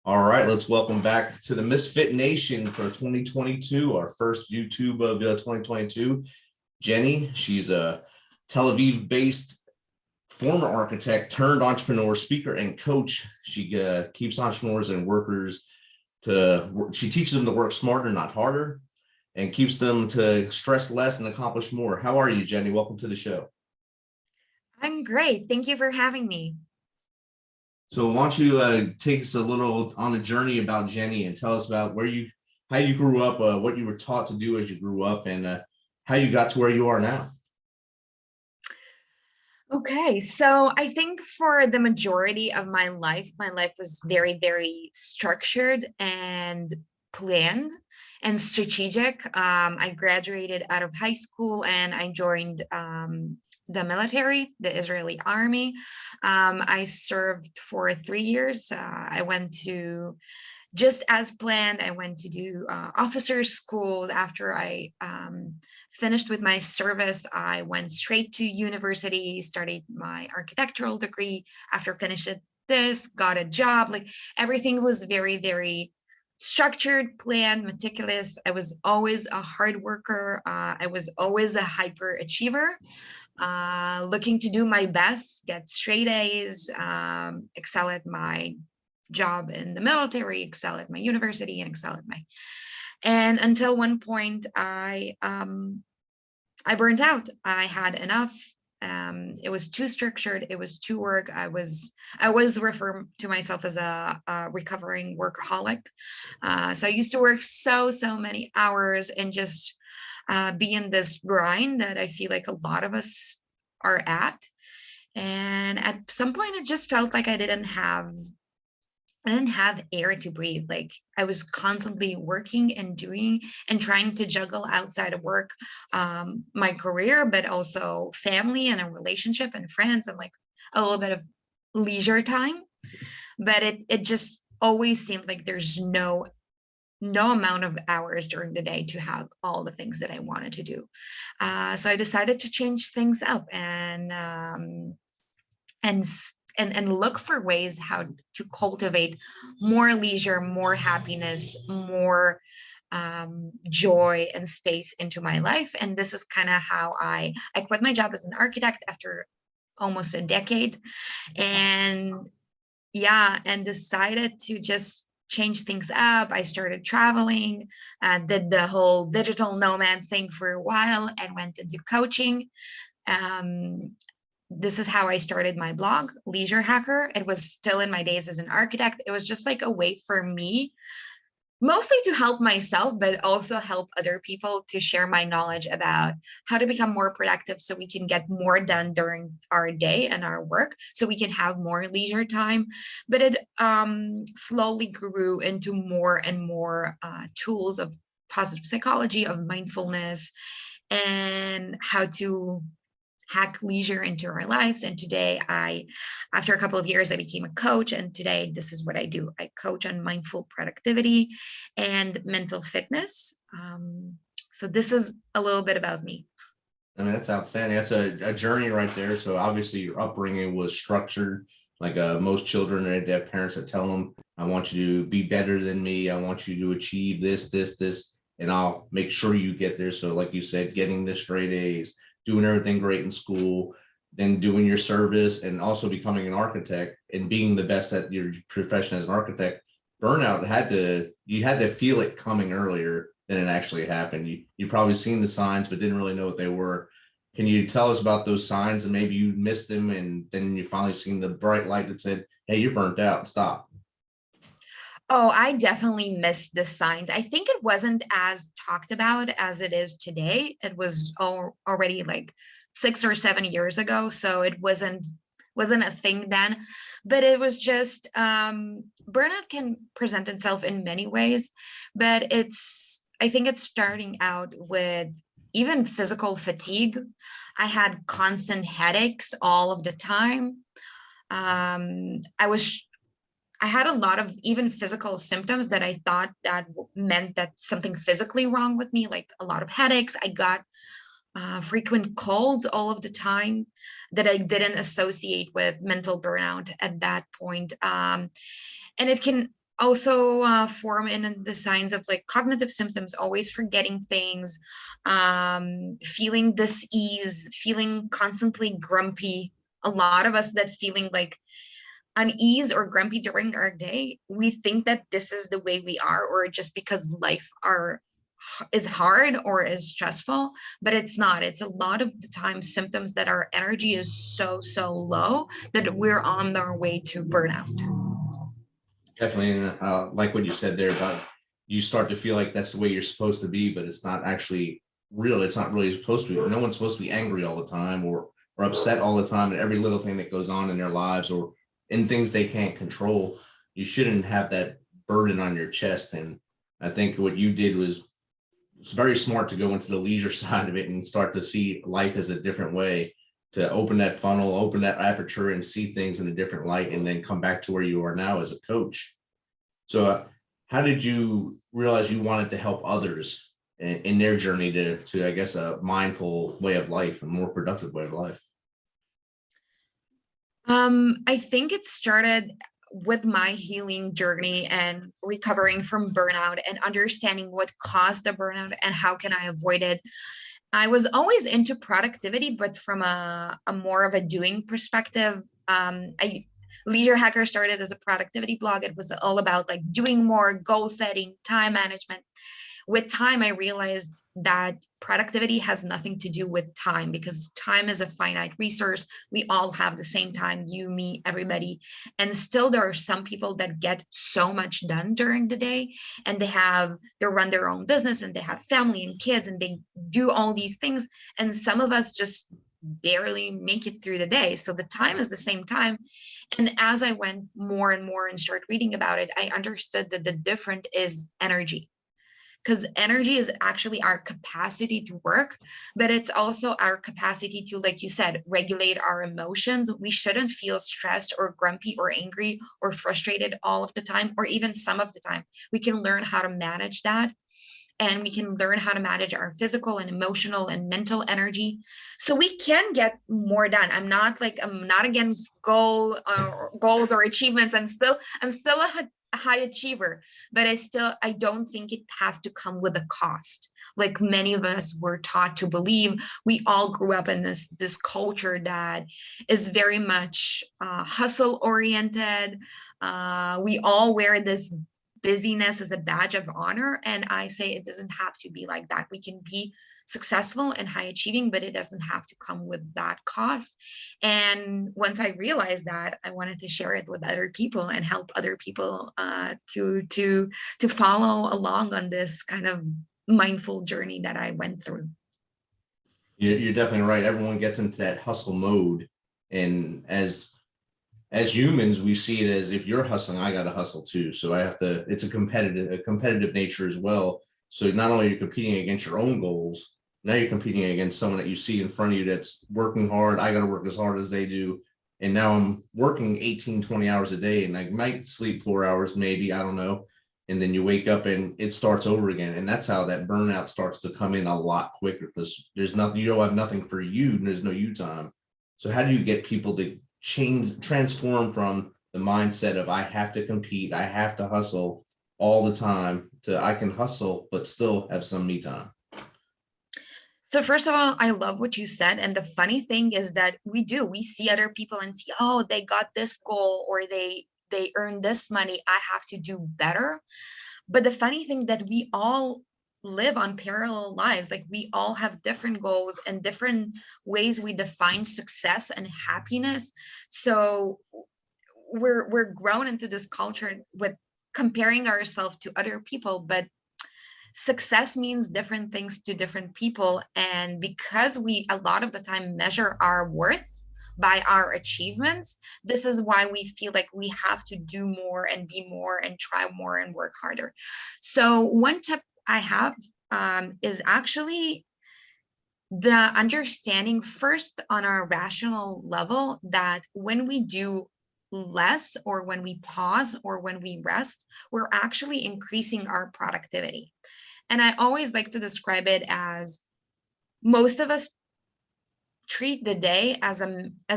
All right, let's welcome back to the Misfit Nation for 2022, our first YouTube of 2022. Jeni, she's a Tel-Aviv-based former architect turned entrepreneur, speaker, and coach. She keeps entrepreneurs and workers she teaches them to work smarter, not harder, and keeps them to stress less and accomplish more. How are you, Jeni? Welcome to the show. I'm great. Thank you for having me. So why don't you take us a little on a journey about Jeni and tell us about how you grew up, what you were taught to do as you grew up, and how you got to where you are now. Okay, so I think for the majority of my life was very, very structured and planned and strategic. I graduated out of high school and I joined the military, the Israeli army. I served for 3 years. I went to just as planned, I went to do officer schools. After I finished with my service, I went straight to university, studied my architectural degree. After finishing this, got a job. Like everything was very, very structured, planned, meticulous. I was always a hard worker. I was always a hyper achiever, looking to do my best, get straight A's, excel at my job in the military, excel at my university, and excel at my. And until one point, I burned out. I had enough. It was too structured. It was too work. I was refer to myself as a recovering workaholic. So I used to work so many hours and just be in this grind that I feel like a lot of us are at. And at some point, it just felt like I didn't have air to breathe. Like I was constantly working and doing and trying to juggle outside of work, my career, but also family and a relationship and friends and like a little bit of leisure time. But it just always seemed like there's no amount of hours during the day to have all the things that I wanted to do. So I decided to change things up and look for ways how to cultivate more leisure, more happiness, more joy and space into my life. And this is kind of how I quit my job as an architect after almost a decade, and decided to just change things up. I started traveling, did the whole digital nomad thing for a while, and went into coaching. This is how I started my blog, Leisure Hacker. It was still in my days as an architect. It was just like a way for me, mostly to help myself, but also help other people, to share my knowledge about how to become more productive so we can get more done during our day and our work, so we can have more leisure time. But it slowly grew into more and more tools of positive psychology, of mindfulness, and how to hack leisure into our lives. And today after a couple of years, I became a coach. And today this is what I do. I coach on mindful productivity and mental fitness. So this is a little bit about me. I mean, that's outstanding. That's a journey right there. So obviously your upbringing was structured. Like most children, they have parents that tell them, I want you to be better than me. I want you to achieve this, and I'll make sure you get there. So like you said, getting the straight A's, doing everything great in school, then doing your service, and also becoming an architect and being the best at your profession as an architect. Burnout you had to feel it coming earlier than it actually happened. You probably seen the signs, but didn't really know what they were. Can you tell us about those signs, and maybe you missed them and then you finally seen the bright light that said, hey, you're burnt out, stop? Oh, I definitely missed the signs. I think it wasn't as talked about as it is today. It was already like 6 or 7 years ago, so it wasn't a thing then. But it was just burnout can present itself in many ways, but I think it's starting out with even physical fatigue. I had constant headaches all of the time. I had a lot of even physical symptoms that I thought that meant that something physically wrong with me, like a lot of headaches. I got frequent colds all of the time that I didn't associate with mental burnout at that point. And it can also form in the signs of like cognitive symptoms, always forgetting things, feeling dis-ease, feeling constantly grumpy. A lot of us that feeling like unease or grumpy during our day, we think that this is the way we are, or just because life are is hard or is stressful, but it's not. It's a lot of the time symptoms that our energy is so low that we're on our way to burnout. Definitely, like what you said there about you start to feel like that's the way you're supposed to be, but it's not actually real. It's not really supposed to be. No one's supposed to be angry all the time or upset all the time at every little thing that goes on in their lives or in things they can't control. You shouldn't have that burden on your chest. And I think what you did was it's very smart to go into the leisure side of it and start to see life as a different way, to open that funnel, open that aperture and see things in a different light, and then come back to where you are now as a coach. So how did you realize you wanted to help others in their journey to, I guess, a mindful way of life, a more productive way of life? I think it started with my healing journey and recovering from burnout and understanding what caused the burnout and how can I avoid it. I was always into productivity, but from a more of a doing perspective. I Leisure Hacker started as a productivity blog. It was all about like doing more, goal setting, time management. With time, I realized that productivity has nothing to do with time, because time is a finite resource. We all have the same time, you, me, everybody. And still there are some people that get so much done during the day, and they run their own business and they have family and kids and they do all these things. And some of us just barely make it through the day. So the time is the same time. And as I went more and more and started reading about it, I understood that the difference is energy, because energy is actually our capacity to work, but it's also our capacity to, like you said, regulate our emotions. We shouldn't feel stressed or grumpy or angry or frustrated all of the time, or even some of the time. We can learn how to manage that, and we can learn how to manage our physical and emotional and mental energy so we can get more done. I'm not against goals or achievements. I'm still a high achiever, but I don't think it has to come with a cost, like many of us were taught to believe. We all grew up in this culture that is very much hustle oriented. We all wear this busyness as a badge of honor. And I say it doesn't have to be like that. We can be successful and high achieving, but it doesn't have to come with that cost. And once I realized that, I wanted to share it with other people and help other people to follow along on this kind of mindful journey that I went through. You're definitely right. Everyone gets into that hustle mode, and as humans, we see it as if you're hustling, I got to hustle too. So I have to, it's a competitive nature as well. So not only are you competing against your own goals, now you're competing against someone that you see in front of you that's working hard. I got to work as hard as they do. And now I'm working 18, 20 hours a day, and I might sleep 4 hours, maybe, I don't know. And then you wake up and it starts over again. And that's how that burnout starts to come in a lot quicker, because there's nothing, you don't have nothing for you. And there's no you time. So how do you get people to transform from the mindset of I have to compete, I have to hustle all the time, to I can hustle but still have some me time? So first of all, I love what you said. And the funny thing is that we see other people and see, oh, they got this goal, or they earn this money, I have to do better. But the funny thing that we all live on parallel lives. Like we all have different goals and different ways we define success and happiness. So we're grown into this culture with comparing ourselves to other people, but success means different things to different people. And because we a lot of the time measure our worth by our achievements, this is why we feel like we have to do more and be more and try more and work harder. So one tip I have is actually the understanding first on a rational level that when we do less, or when we pause, or when we rest, we're actually increasing our productivity. And I always like to describe it as most of us treat the day as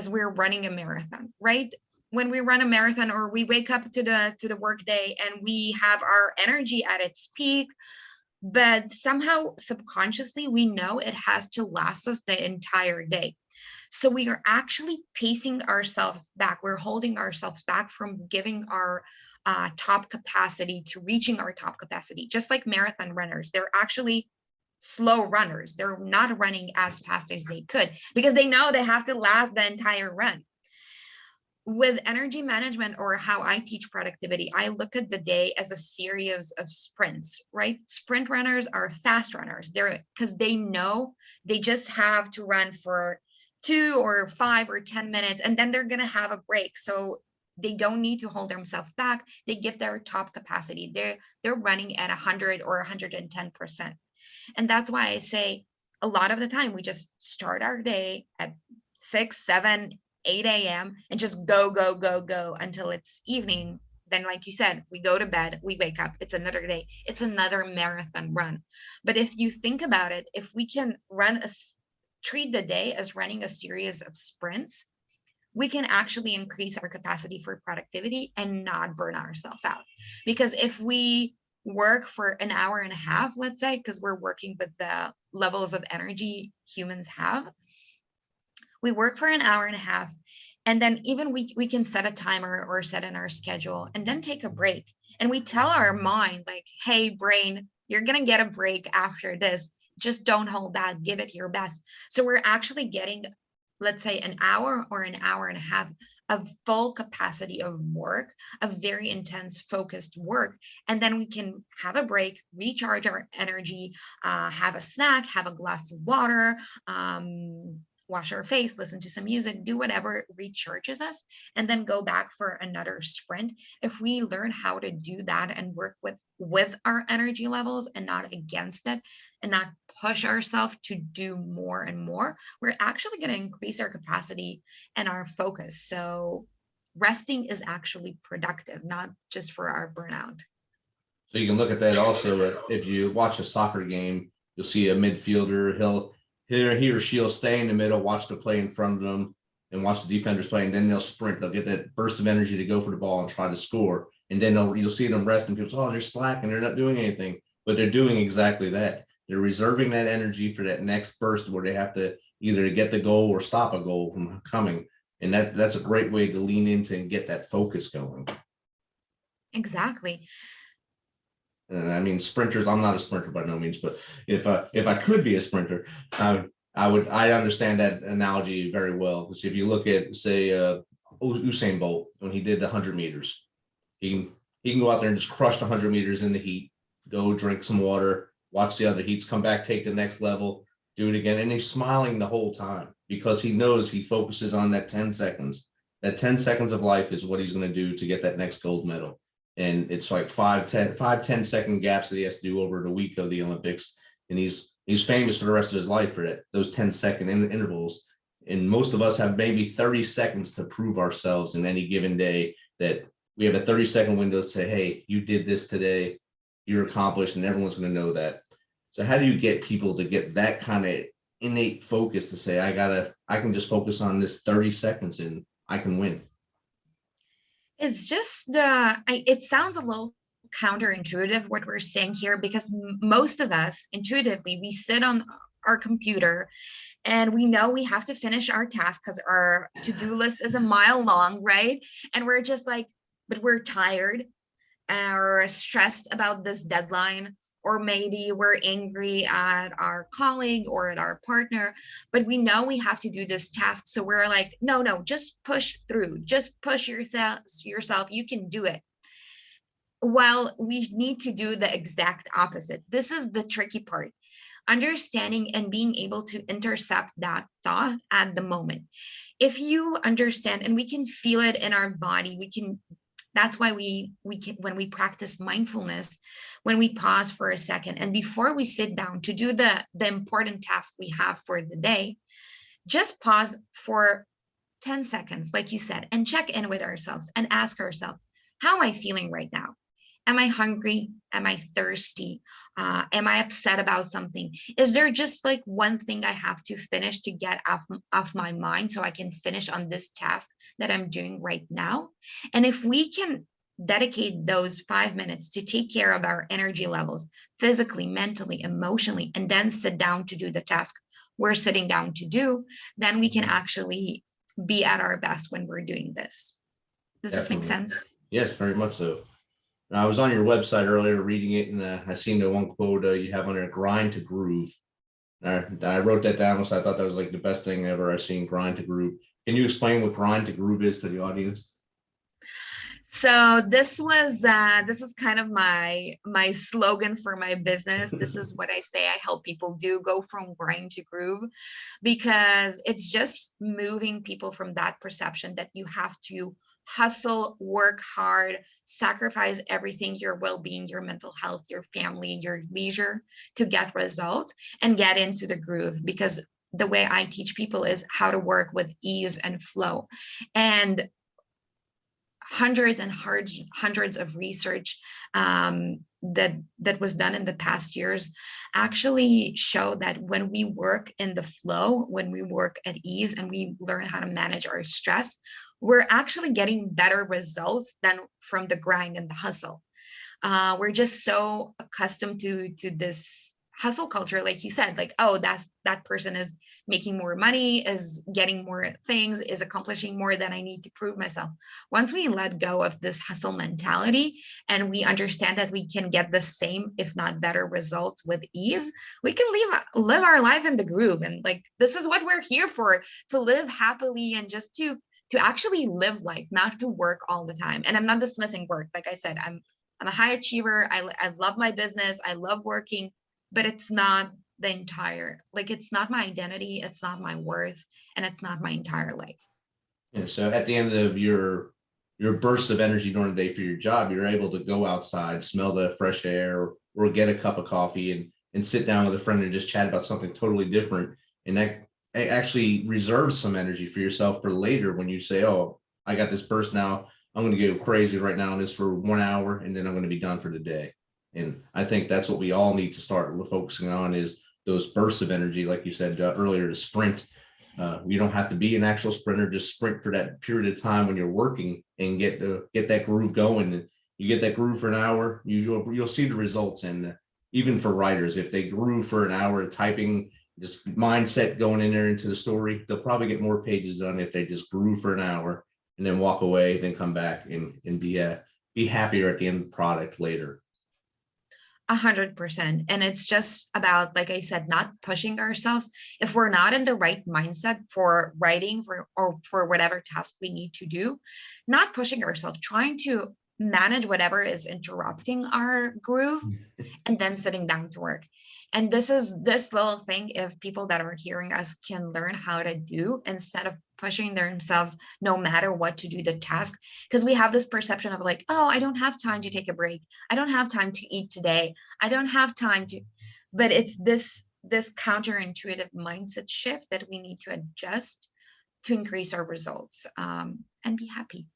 we're running a marathon, right? when we run a marathon, or we wake up to the work day and we have our energy at its peak, but somehow subconsciously we know it has to last us the entire day. So we are actually pacing ourselves back. We're holding ourselves back from giving our top capacity to reaching our top capacity. Just like marathon runners, they're actually slow runners. They're not running as fast as they could because they know they have to last the entire run. With energy management, or how I teach productivity, I look at the day as a series of sprints, right? Sprint runners are fast runners. They're because they know they just have to run for 2 or 5 or 10 minutes, and then they're going to have a break. So they don't need to hold themselves back. They give their top capacity. They're running at 100 or 110%. And that's why I say a lot of the time we just start our day at 6, 7, 8 a.m. and just go, go, go, go until it's evening. Then, like you said, we go to bed, we wake up, it's another day, it's another marathon run. But if you think about it, if we can treat the day as running a series of sprints, we can actually increase our capacity for productivity and not burn ourselves out. Because if we work for an hour and a half, let's say, because we're working with the levels of energy humans have, we work for an hour and a half, and then even we can set a timer or set in our schedule and then take a break. And we tell our mind like, hey, brain, you're going to get a break after this. Just don't hold back, give it your best. So we're actually getting, let's say, an hour or an hour and a half of full capacity of work, of very intense focused work. And then we can have a break, recharge our energy, have a snack, have a glass of water, wash our face, listen to some music, do whatever recharges us, and then go back for another sprint. If we learn how to do that and work with our energy levels and not against it, and not push ourselves to do more and more, we're actually going to increase our capacity and our focus. So resting is actually productive, not just for our burnout. So you can look at that also. If you watch a soccer game, you'll see a midfielder. He or she'll stay in the middle, watch the play in front of them, and watch the defenders play, and then they'll sprint. They'll get that burst of energy to go for the ball and try to score. And then you'll see them rest, and people say, "Oh, they're slacking. They're not doing anything." But they're doing exactly that. They're reserving that energy for that next burst where they have to either get the goal or stop a goal from coming. And that's a great way to lean into and get that focus going. Exactly. And I mean, sprinters, I'm not a sprinter by no means, but if I could be a sprinter, I understand that analogy very well. Because if you look at, say, Usain Bolt, when he did the 100 meters, he can go out there and just crush the 100 meters in the heat, go drink some water, watch the other heats, come back, take the next level, do it again. And he's smiling the whole time because he knows he focuses on that 10 seconds. That 10 seconds of life is what he's going to do to get that next gold medal. And it's like 10 second gaps that he has to do over the week of the Olympics. And he's famous for the rest of his life for those 10-second intervals. And most of us have maybe 30 seconds to prove ourselves in any given day, that we have a 30-second window to say, hey, you did this today, you're accomplished, and everyone's going to know that. So how do you get people to get that kind of innate focus to say, I can just focus on this 30 seconds and I can win? It's just it sounds a little counterintuitive what we're saying here, because most of us intuitively, we sit on our computer and we know we have to finish our task because our to-do list is a mile long, right? And we're just like, but we're tired or stressed about this deadline, or maybe we're angry at our colleague or at our partner, but we know we have to do this task. So we're like, no, just push through, just push yourself, you can do it. While we need to do the exact opposite. This is the tricky part. Understanding and being able to intercept that thought at the moment. If you understand, and we can feel it in our body, that's why we can, when we practice mindfulness, when we pause for a second and before we sit down to do the important task we have for the day, just pause for 10 seconds, like you said, and check in with ourselves and ask ourselves, how am I feeling right now? Am I hungry? Am I thirsty? Am I upset about something? Is there just like one thing I have to finish to get off my mind so I can finish on this task that I'm doing right now? And if we can dedicate those 5 minutes to take care of our energy levels physically, mentally, emotionally, and then sit down to do the task we're sitting down to do, then we can actually be at our best when we're doing this. Does this make Definitely. sense? Yes, very much so. I was on your website earlier reading it, and I seen the one quote you have on there: "Grind to groove." I wrote that down because I thought that was like the best thing ever I've seen. Grind to groove. Can you explain what grind to groove is to the audience? So this is kind of my slogan for my business. This is what I say I help people do: go from grind to groove, because it's just moving people from that perception that you have to hustle, work hard, sacrifice everything, your well-being, your mental health, your family, your leisure, to get results and get into the groove. Because the way I teach people is how to work with ease and flow. And hundreds and hundreds of research that was done in the past years actually show that when we work in the flow, when we work at ease, and we learn how to manage our stress, we're actually getting better results than from the grind and the hustle. We're just so accustomed to this hustle culture, like you said, like, oh, that person is making more money, is getting more things, is accomplishing more, than I need to prove myself. Once we let go of this hustle mentality and we understand that we can get the same, if not better, results with ease, we can live our life in the groove. And like, this is what we're here for: to live happily and just to actually live life, not to work all the time. And I'm not dismissing work. Like I said, I'm a high achiever. I love my business. I love working, but it's not the entire, like, it's not my identity. It's not my worth, and it's not my entire life. And so at the end of your bursts of energy during the day for your job, you're able to go outside, smell the fresh air, or get a cup of coffee and sit down with a friend and just chat about something totally different. And that actually reserves some energy for yourself for later when you say, "Oh, I got this burst now. I'm going to go crazy right now on this for 1 hour, and then I'm going to be done for the day." And I think that's what we all need to start focusing on, is those bursts of energy, like you said earlier, to sprint. You don't have to be an actual sprinter; just sprint for that period of time when you're working and get that groove going. And you get that groove for an hour, you'll see the results. And even for writers, if they groove for an hour typing, just mindset going in there into the story, they'll probably get more pages done if they just groove for an hour and then walk away, then come back and be happier at the end of the product later. 100%. And it's just about, like I said, not pushing ourselves. If we're not in the right mindset for writing or for whatever task we need to do, not pushing ourselves, trying to manage whatever is interrupting our groove, and then sitting down to work. And this little thing, if people that are hearing us can learn how to do, instead of pushing themselves no matter what to do the task. Because we have this perception of like, oh, I don't have time to take a break. I don't have time to eat today. I don't have time to, but it's this counterintuitive mindset shift that we need to adjust to increase our results, and be happy.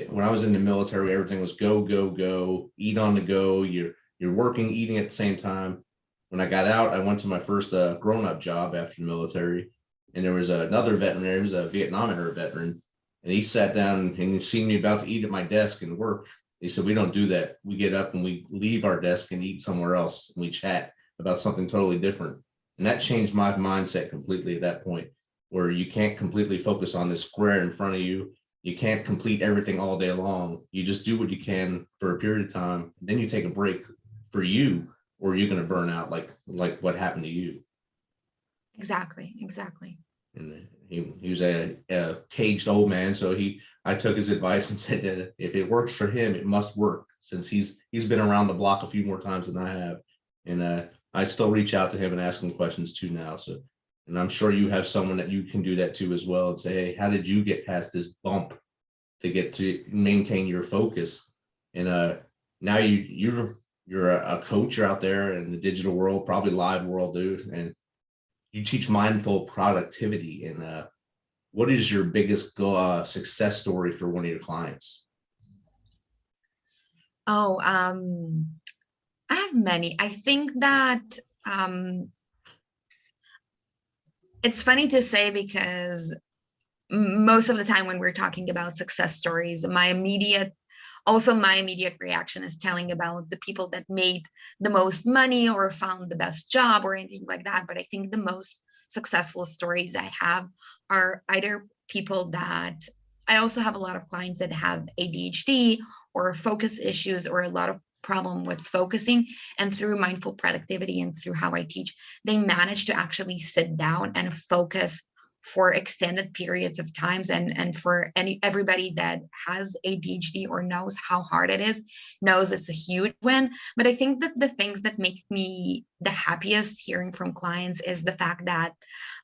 When I was in the military, everything was go, go, go, eat on the go. You're working, eating at the same time. When I got out, I went to my first grown-up job after the military, and there was another veteran there. He was a Vietnam era veteran, and he sat down and he seen me about to eat at my desk and work. He said, "We don't do that. We get up and we leave our desk and eat somewhere else. And we chat about something totally different." And that changed my mindset completely at that point, where you can't completely focus on this square in front of you. You can't complete everything all day long. You just do what you can for a period of time. Then you take a break for you, or you're going to burn out like what happened to you. Exactly. And he was a caged old man, so I took his advice and said that if it works for him, it must work, since he's been around the block a few more times than I have. And I still reach out to him and ask him questions too now. So, and I'm sure you have someone that you can do that to as well, and say, "Hey, how did you get past this bump to get to maintain your focus?" And now you're a coach. You're out there in the digital world, probably live world, dude, and you teach mindful productivity. And what is your biggest success story for one of your clients? Oh, I have many. I think that um, it's funny to say because most of the time when we're talking about success stories, my immediate reaction is telling about the people that made the most money or found the best job or anything like that. But I think the most successful stories I have are either people that I also have a lot of clients that have ADHD or focus issues or a lot of problem with focusing, and through mindful productivity and through how I teach, they manage to actually sit down and focus for extended periods of times. And for everybody that has ADHD or knows how hard it is, knows it's a huge win. But I think that the things that make me the happiest hearing from clients is the fact that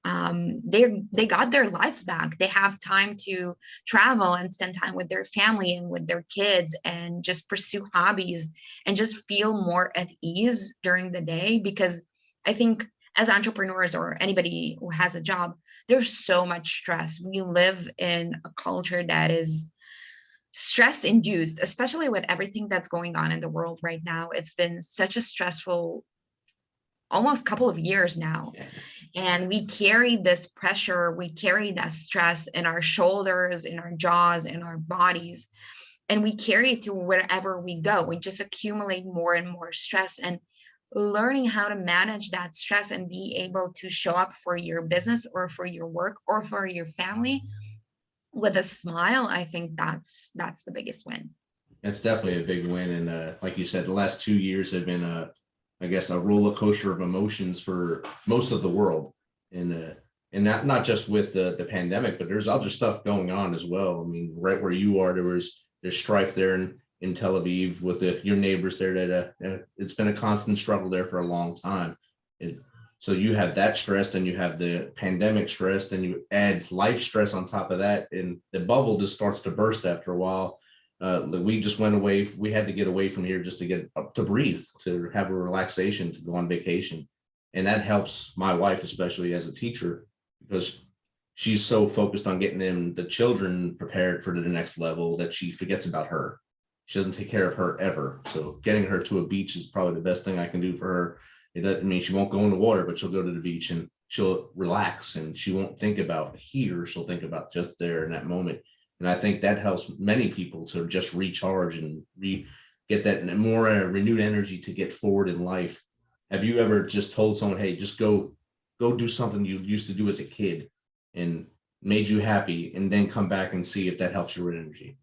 they got their lives back. They have time to travel and spend time with their family and with their kids and just pursue hobbies and just feel more at ease during the day. Because I think as entrepreneurs or anybody who has a job, there's so much stress. We live in a culture that is stress induced, especially with everything that's going on in the world right now. It's been such a stressful almost couple of years now. Yeah. And we carry this pressure, we carry that stress in our shoulders, in our jaws, in our bodies, and we carry it to wherever we go. We just accumulate more and more stress. And learning how to manage that stress and be able to show up for your business or for your work or for your family with a smile, I think that's the biggest win. It's definitely a big win. And like you said, the last 2 years have been I guess a roller coaster of emotions for most of the world. And not just with the pandemic, but there's other stuff going on as well. I mean, right where you are, there's strife there in Tel Aviv with your neighbors there that it's been a constant struggle there for a long time. And so you have that stress, and you have the pandemic stress, and you add life stress on top of that, and the bubble just starts to burst after a while. We just went away. We had to get away from here just to get up to breathe, to have a relaxation, to go on vacation. And that helps my wife, especially as a teacher, because she's so focused on getting the children prepared for the next level that she forgets about her. She doesn't take care of her ever. So getting her to a beach is probably the best thing I can do for her. It doesn't mean she won't go in the water, but she'll go to the beach and she'll relax, and she won't think about here. She'll think about just there in that moment. And I think that helps many people to just recharge and get that more renewed energy to get forward in life. Have you ever just told someone, hey, just go do something you used to do as a kid and made you happy, and then come back and see if that helps your energy?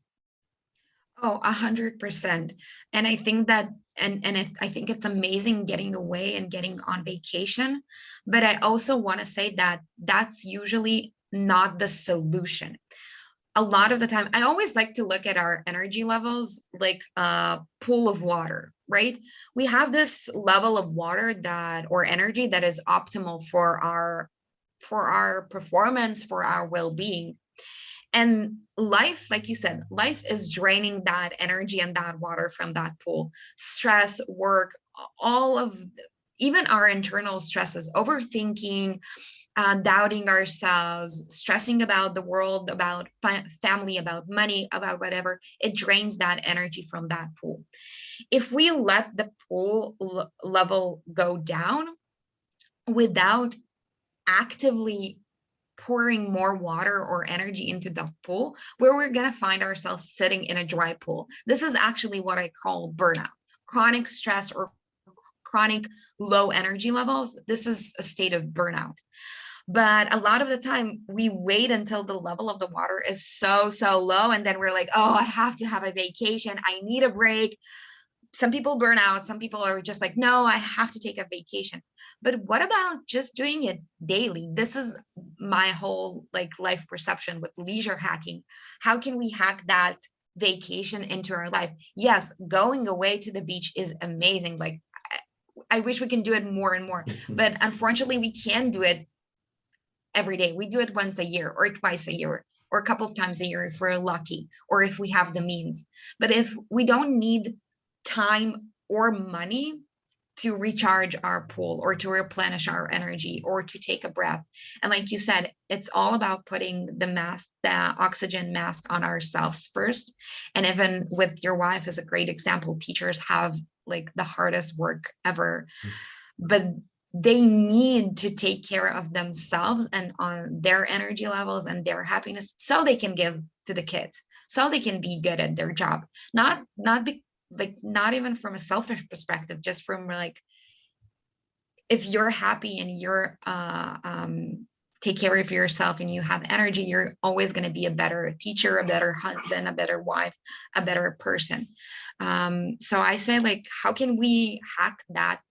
Oh, 100%. And I think that, I think it's amazing getting away and getting on vacation. But I also want to say that that's usually not the solution. A lot of the time, I always like to look at our energy levels like a pool of water, right? We have this level of water that, or energy, that is optimal for our performance, for our well-being. And life, like you said, life is draining that energy and that water from that pool. Stress, work, all of, even our internal stresses, overthinking, doubting ourselves, stressing about the world, about family, about money, about whatever, it drains that energy from that pool. If we let the pool level go down without actively pouring more water or energy into the pool, where we're going to find ourselves sitting in a dry pool. This is actually what I call burnout, chronic stress or chronic low energy levels. This is a state of burnout. But a lot of the time we wait until the level of the water is so low, and then we're like, oh, I have to have a vacation, I need a break. Some people burn out, some people are just like, no, I have to take a vacation. But what about just doing it daily? This is my whole like life perception with leisure hacking. How can we hack that vacation into our life? Yes, going away to the beach is amazing. Like I wish we can do it more and more, but unfortunately we can do it every day. We do it once a year or twice a year or a couple of times a year if we're lucky or if we have the means. But if we don't need time or money to recharge our pool or to replenish our energy or to take a breath. And like you said, it's all about putting the oxygen mask on ourselves first. And even with your wife is a great example. Teachers have like the hardest work ever, but they need to take care of themselves and on their energy levels and their happiness so they can give to the kids, so they can be good at their job. Not even from a selfish perspective, just from like, if you're happy and you're take care of yourself and you have energy, you're always going to be a better teacher, a better husband, a better wife, a better person. So I say, like, how can we hack that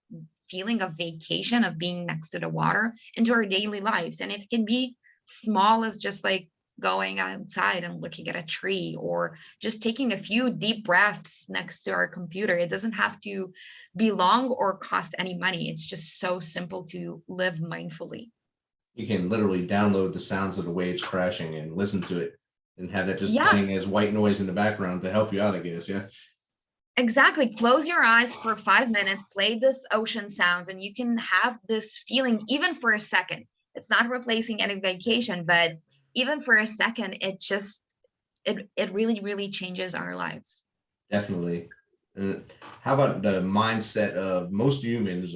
feeling of vacation, of being next to the water, into our daily lives? And it can be small as just like going outside and looking at a tree, or just taking a few deep breaths next to our computer. It doesn't have to be long or cost any money. It's just so simple to live mindfully. You can literally download the sounds of the waves crashing and listen to it and have that just Yeah, playing as white noise in the background to help you out, I guess. Yeah. exactly. Close your eyes for 5 minutes, play this ocean sounds, and you can have this feeling even for a second. It's not replacing any vacation, but even for a second, it really, really changes our lives. Definitely. How about the mindset of most humans?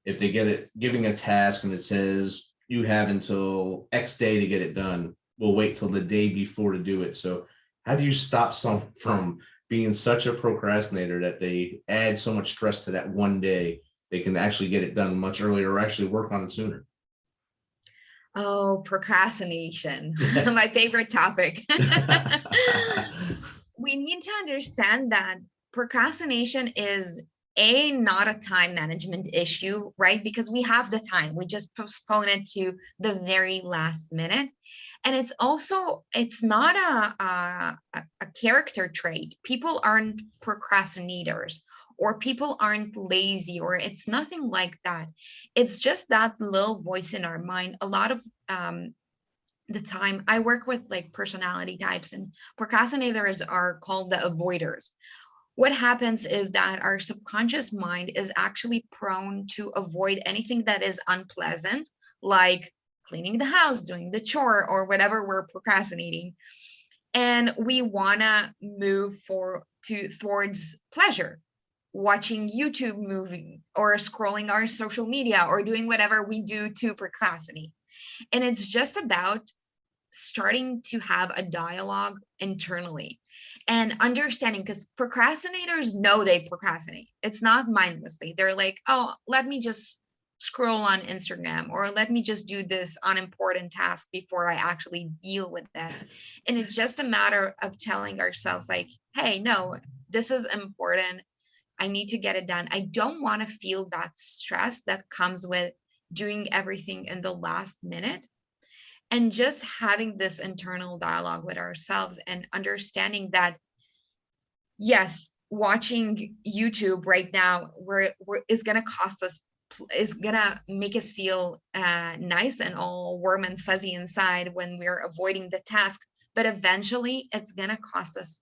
If they get it, giving a task and it says you have until X day to get it done, we'll wait till the day before to do it. So, how do you stop someone from being such a procrastinator that they add so much stress to that one day? They can actually get it done much earlier or actually work on it sooner. Oh, procrastination, my Yes. favorite topic. We need to understand that procrastination is not a time management issue, right? Because we have the time, we just postpone it to the very last minute. And it's not a character trait. People aren't procrastinators, or people aren't lazy, or it's nothing like that. It's just that little voice in our mind. A lot of the time I work with like personality types, and procrastinators are called the avoiders. What happens is that our subconscious mind is actually prone to avoid anything that is unpleasant, like cleaning the house, doing the chore, or whatever we're procrastinating. And we want to move towards pleasure, watching YouTube movie, or scrolling our social media, or doing whatever we do to procrastinate. And it's just about starting to have a dialogue internally and understanding, because procrastinators know they procrastinate. It's not mindlessly. They're like, oh, let me just scroll on Instagram, or let me just do this unimportant task before I actually deal with that. And it's just a matter of telling ourselves, like, hey, no, this is important. I need to get it done. I don't want to feel that stress that comes with doing everything in the last minute. And just having this internal dialogue with ourselves and understanding that, yes, watching YouTube right now is going to cost us, is going to make us feel nice and all warm and fuzzy inside when we're avoiding the task, but eventually it's going to cost us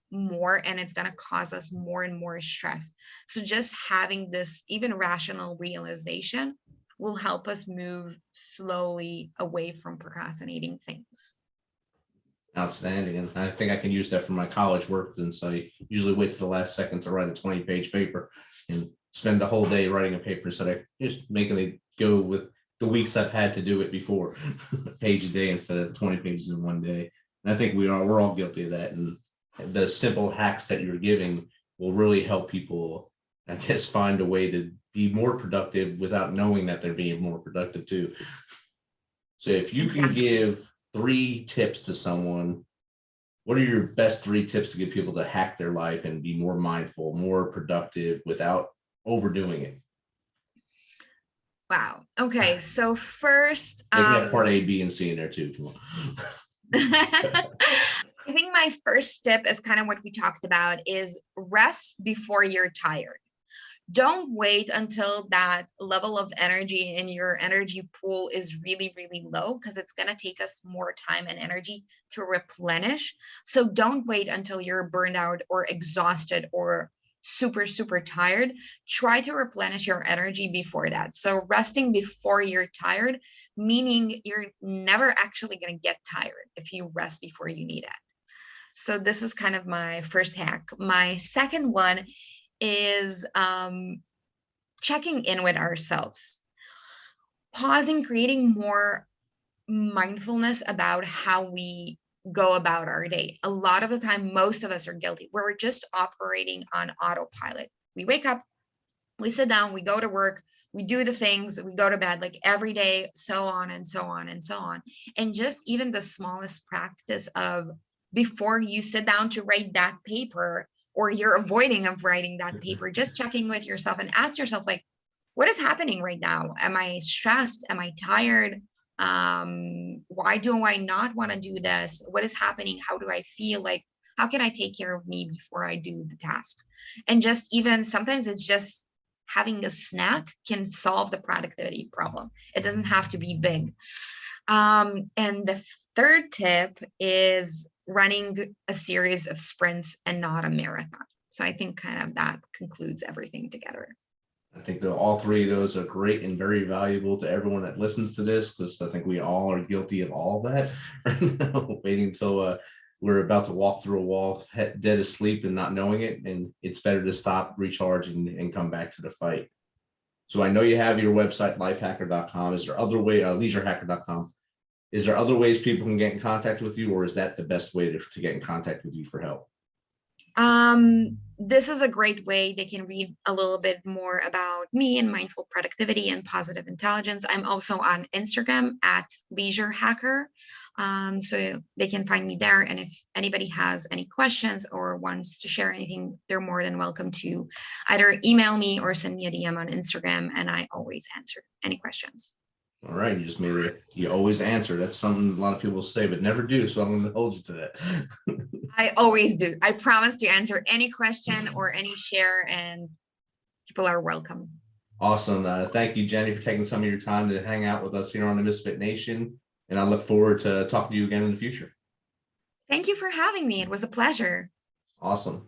more, and it's going to cause us more and more stress. So just having this even rational realization will help us move slowly away from procrastinating things. Outstanding. And I think I can use that for my college work. And so I usually wait to the last second to write a 20-page paper and spend the whole day writing a paper. So I just making it go with the weeks I've had to do it before, a page a day instead of 20 pages in one day. And I think we're all guilty of that. And the simple hacks that you're giving will really help people, I guess, find a way to be more productive without knowing that they're being more productive too. So if you can Exactly. give 3 tips to someone, what are your best 3 tips to get people to hack their life and be more mindful, more productive without overdoing it? Wow. Okay. So first, Maybe have part A, B, and C in there too. Come I think my first tip is kind of what we talked about, is rest before you're tired. Don't wait until that level of energy in your energy pool is really, really low, because it's going to take us more time and energy to replenish. So don't wait until you're burned out or exhausted or super, super tired, try to replenish your energy before that. So resting before you're tired, meaning you're never actually going to get tired if you rest before you need it. So this is kind of my first hack. My second one is checking in with ourselves, pausing, creating more mindfulness about how we go about our day. A lot of the time, most of us are guilty, where we're just operating on autopilot. We wake up, we sit down, we go to work, we do the things, we go to bed, like every day, so on and so on and so on. And just even the smallest practice of, before you sit down to write that paper, or you're avoiding of writing that paper, just checking with yourself and ask yourself, like, what is happening right now? Am I stressed? Am I tired? Why do I not want to do this? What is happening? How do I feel? Like, how can I take care of me before I do the task? And just even sometimes it's just having a snack can solve the productivity problem. It doesn't have to be big. And the third tip is running a series of sprints and not a marathon. So I think kind of that concludes everything together. I think that all three of those are great and very valuable to everyone that listens to this, because I think we all are guilty of all that right now, waiting until we're about to walk through a wall, dead asleep and not knowing it. And it's better to stop, recharge, and come back to the fight. So I know you have your website, lifehacker.com. Is there other way, leisurehacker.com? Is there other ways people can get in contact with you, or is that the best way to get in contact with you for help? This is a great way. They can read a little bit more about me and mindful productivity and positive intelligence. I'm also on Instagram at Leisure Hacker. So they can find me there. And if anybody has any questions or wants to share anything, they're more than welcome to either email me or send me a DM on Instagram. And I always answer any questions. All right, you just made it. You always answer. That's something a lot of people say, but never do. So I'm going to hold you to that. I always do. I promise to answer any question or any share, and people are welcome. Awesome. Thank you, Jeni, for taking some of your time to hang out with us here on the Misfit Nation. And I look forward to talking to you again in the future. Thank you for having me. It was a pleasure. Awesome.